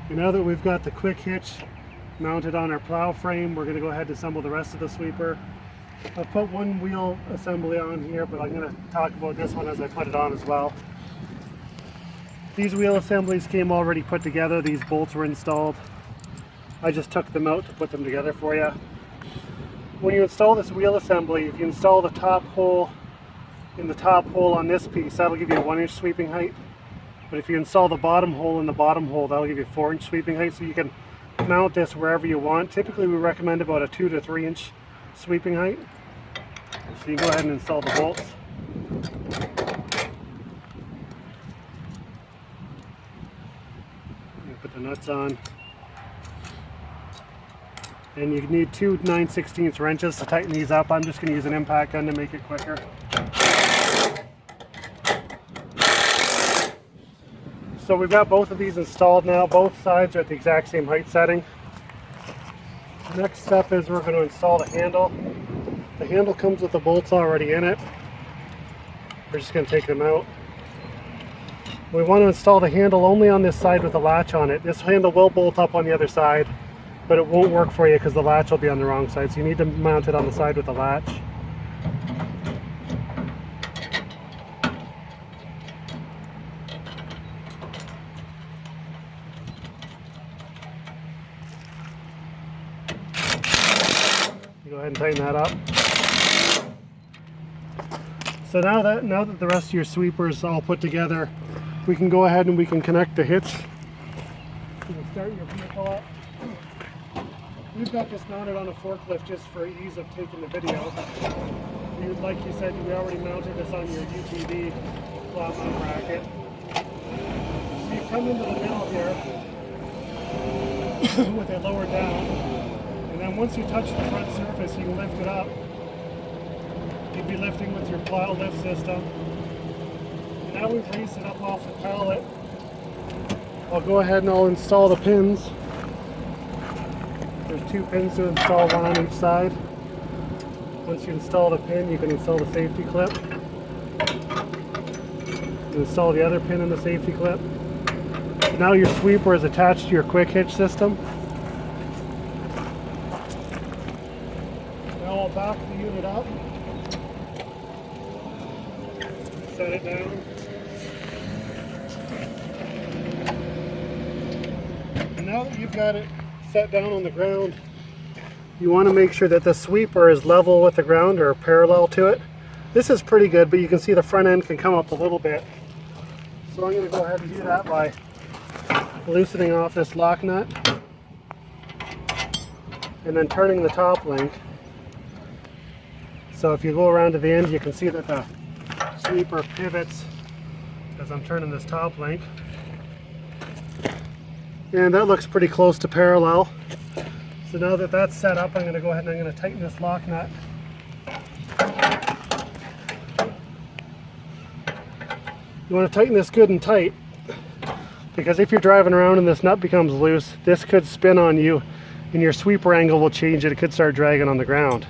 And now that we've got the quick hitch mounted on our plow frame, we're going to go ahead and assemble the rest of the sweeper. I've put one wheel assembly on here, but I'm going to talk about this one as I put it on as well. These wheel assemblies came already put together. These bolts were installed. I just took them out to put them together for you. When you install this wheel assembly, if you install the top hole in the top hole on this piece, that'll give you a 1-inch sweeping height. But if you install the bottom hole in the bottom hole, that'll give you a 4-inch sweeping height, so you can mount this wherever you want. Typically we recommend about a 2 to 3 inch sweeping height. So you go ahead and install the bolts. You put the nuts on. And you need 2 9/16 wrenches to tighten these up. I'm just going to use an impact gun to make it quicker. So we've got both of these installed now. Both sides are at the exact same height setting. Next step is we're going to install the handle. The handle comes with the bolts already in it. We're just going to take them out. We want to install the handle only on this side with the latch on it. This handle will bolt up on the other side, but it won't work for you because the latch will be on the wrong side. So you need to mount it on the side with the latch. Go ahead and tighten that up. So now that the rest of your sweeper is all put together, we can go ahead and we can connect the hitch. You can start your vehicle up. We've got this mounted on a forklift just for ease of taking the video. Like you said, we already mounted this on your UTV plow mount bracket. So you come into the middle here with it lowered down. And then once you touch the front surface, you can lift it up. You'd be lifting with your plow lift system. Now we've raised it up off the pallet. I'll go ahead and I'll install the pins. There's 2 pins to install, 1 on each side. Once you install the pin, you can install the safety clip. Install the other pin in the safety clip. Now your sweeper is attached to your quick hitch system. Now I'll back the unit up, set it down, and now that you've got it set down on the ground, you want to make sure that the sweeper is level with the ground or parallel to it. This is pretty good, but you can see the front end can come up a little bit. So I'm going to go ahead and do that by loosening off this lock nut and then turning the top link. So if you go around to the end, you can see that the sweeper pivots as I'm turning this top link. And that looks pretty close to parallel. So now that that's set up, I'm going to go ahead and I'm going to tighten this lock nut. You want to tighten this good and tight, because if you're driving around and this nut becomes loose, this could spin on you and your sweeper angle will change it. It could start dragging on the ground.